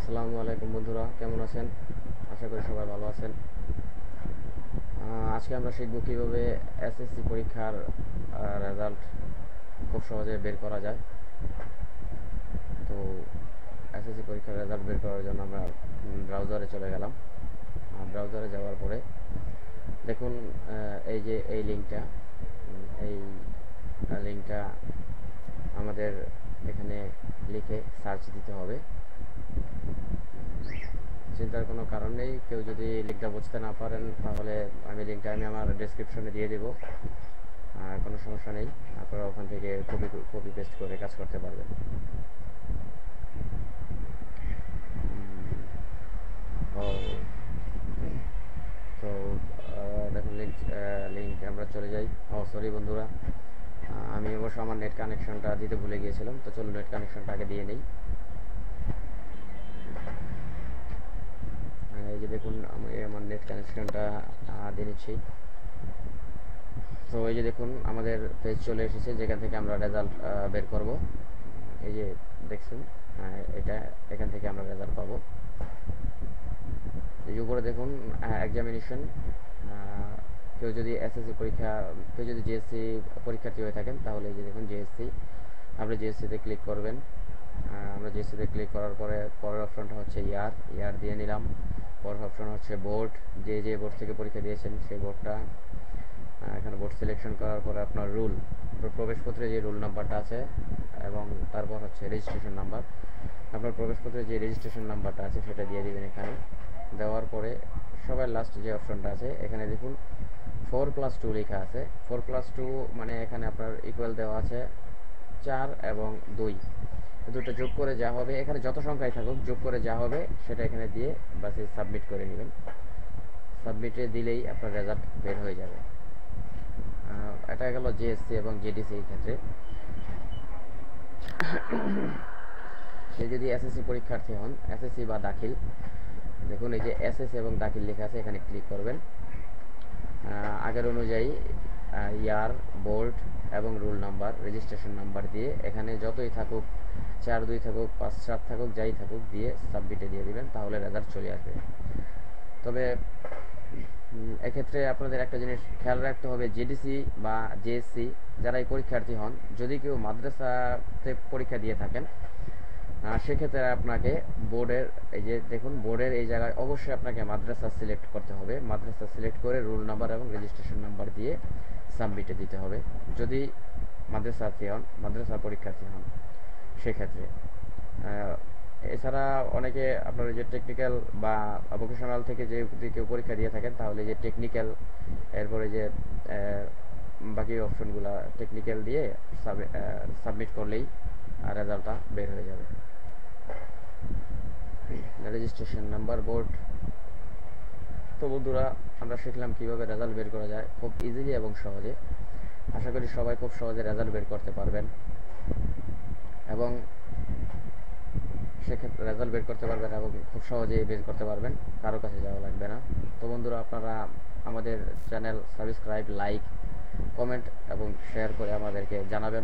আসসালামু আলাইকুম বন্ধুরা, কেমন আছেন? আশা করি সবাই ভালো আছেন। আজকে আমরা শিখব কিভাবে এসএসসি পরীক্ষার রেজাল্ট খুব সহজে বের করা যায়। তো এসএসসি পরীক্ষার রেজাল্ট বের করার জন্য আমরা ব্রাউজারে চলে গেলাম। ব্রাউজারে যাওয়ার পরে দেখুন, এই যে এই লিঙ্কটা আমাদের এখানে লিখে সার্চ দিতে হবে। চিন্তার কোনো কারণ নেই। কেউ যদি লিঙ্কটা বুঝতে না পারেন তাহলে লিঙ্কটা আমি আমার ডেসক্রিপশনে দিয়ে দেবো, কোনো সমস্যা নেই। আপনারা ওখান থেকে কপি পেস্ট করে কাজ করতে পারবেন। ও তো দেখুন, লিঙ্ক আমরা চলে যাই। সরি বন্ধুরা, আমি অবশ্য আমার নেট কানেকশনটা দিতে ভুলে গিয়েছিলাম। তো চলুন নেট কানেকশনটা আগে দিয়ে নেই। এই যে দেখুন, আমি আমার নেট কানেকশনটা দিয়ে নিচ্ছি। তো এই যে দেখুন, আমাদের পেজ চলে এসেছে যেখান থেকে আমরা রেজাল্ট বের করব। এই যে দেখছেন, এখান থেকে আমরা রেজাল্ট পাবো। এই যে উপরে দেখুন, এক্সামিনেশন। কেউ যদি জিএসসি পরীক্ষার্থী হয়ে থাকেন তাহলে এই যে দেখুন জিএসসি, আপনি জিএসসিতে ক্লিক করবেন। আমরা জিএসসিতে ক্লিক করার পরে পরের অপশনটা হচ্ছে ইয়ার দিয়ে নিলাম। পরের অপশন হচ্ছে বোর্ড, যে বোর্ড থেকে পরীক্ষা দিয়েছেন সেই বোর্ডটা। এখানে বোর্ড সিলেকশন করার পরে আপনার প্রবেশপত্রে যে রুল নাম্বারটা আছে এবং তারপর হচ্ছে রেজিস্ট্রেশন নাম্বার। আপনার প্রবেশপত্রে যে রেজিস্ট্রেশন নাম্বারটা আছে সেটা দিয়ে দিবেন। এখানে দেওয়ার পরে সবার লাস্ট যে অপশনটা আছে এখানে দেখুন 4+2 লেখা আছে। 4+2 মানে এখানে আপনার ইকুয়াল দেওয়া আছে 4 এবং 2, দুটো যোগ করে যা হবে, এখানে যত সংখ্যায় থাকুক যোগ করে যা হবে সেটা এখানে দিয়ে বাস সাবমিট করে নেবেন। সাবমিটে দিলেই আপনার রেজাল্ট বের হয়ে যাবে। এটা গেল জিএসসি এবং জিডিসি ক্ষেত্রে। সে যদি এসএসসি পরীক্ষার্থী হন, এসএসসি বা দাখিল, দেখুন এই যে এসএসসি এবং দাখিল লেখা আছে, এখানে ক্লিক করবেন। আগের অনুযায়ী ইয়ার, বোর্ড এবং রুল নাম্বার, রেজিস্ট্রেশন নাম্বার দিয়ে এখানে যতই থাকুক, 4, 2 থাকুক, 5, 7 থাকুক, যাই থাকুক, দিয়ে সাবমিটে দিয়ে দিবেন, তাহলে রেজাল্ট চলে আসবে। তবে এক্ষেত্রে আপনাদের একটা জিনিস খেয়াল রাখতে হবে, জিডিসি বা জিএসসি যারাই পরীক্ষার্থী হন, যদি কেউ মাদ্রাসাতে পরীক্ষা দিয়ে থাকেন, সেক্ষেত্রে আপনাকে বোর্ডের এই যে দেখুন, বোর্ডের এই জায়গায় অবশ্যই আপনাকে মাদ্রাসা সিলেক্ট করতে হবে। মাদ্রাসা সিলেক্ট করে রুল নাম্বার এবং রেজিস্ট্রেশন নাম্বার দিয়ে সাবমিটে দিতে হবে যদি মাদ্রাসা পরীক্ষার্থী হন সেক্ষেত্রে। এছাড়া অনেকে আপনার যে টেকনিক্যাল বা ভোকেশনাল থেকে যে কেউ পরীক্ষা দিয়ে থাকেন তাহলে যে টেকনিক্যাল, এরপরে যে বাকি অপশনগুলো টেকনিক্যাল দিয়ে সাবমিট করলেই রেজাল্টটা বের হয়ে যাবে। Registration number, board. তো বন্ধুরা, আমরা শিখলাম কিভাবে রেজাল্ট বের করা যায় খুব ইজিলি এবং সহজে। আশা করি সবাই খুব সহজে রেজাল্ট বের করতে পারবেন এবং সেক্ষেত্রে রেজাল্ট বের করতে পারবেন এবং খুব সহজেই বের করতে পারবেন, কারো কাছে যাওয়া লাগবে না। তো বন্ধুরা, আপনারা আমাদের চ্যানেল সাবস্ক্রাইব, লাইক, কমেন্ট এবং শেয়ার করে আমাদেরকে জানাবেন।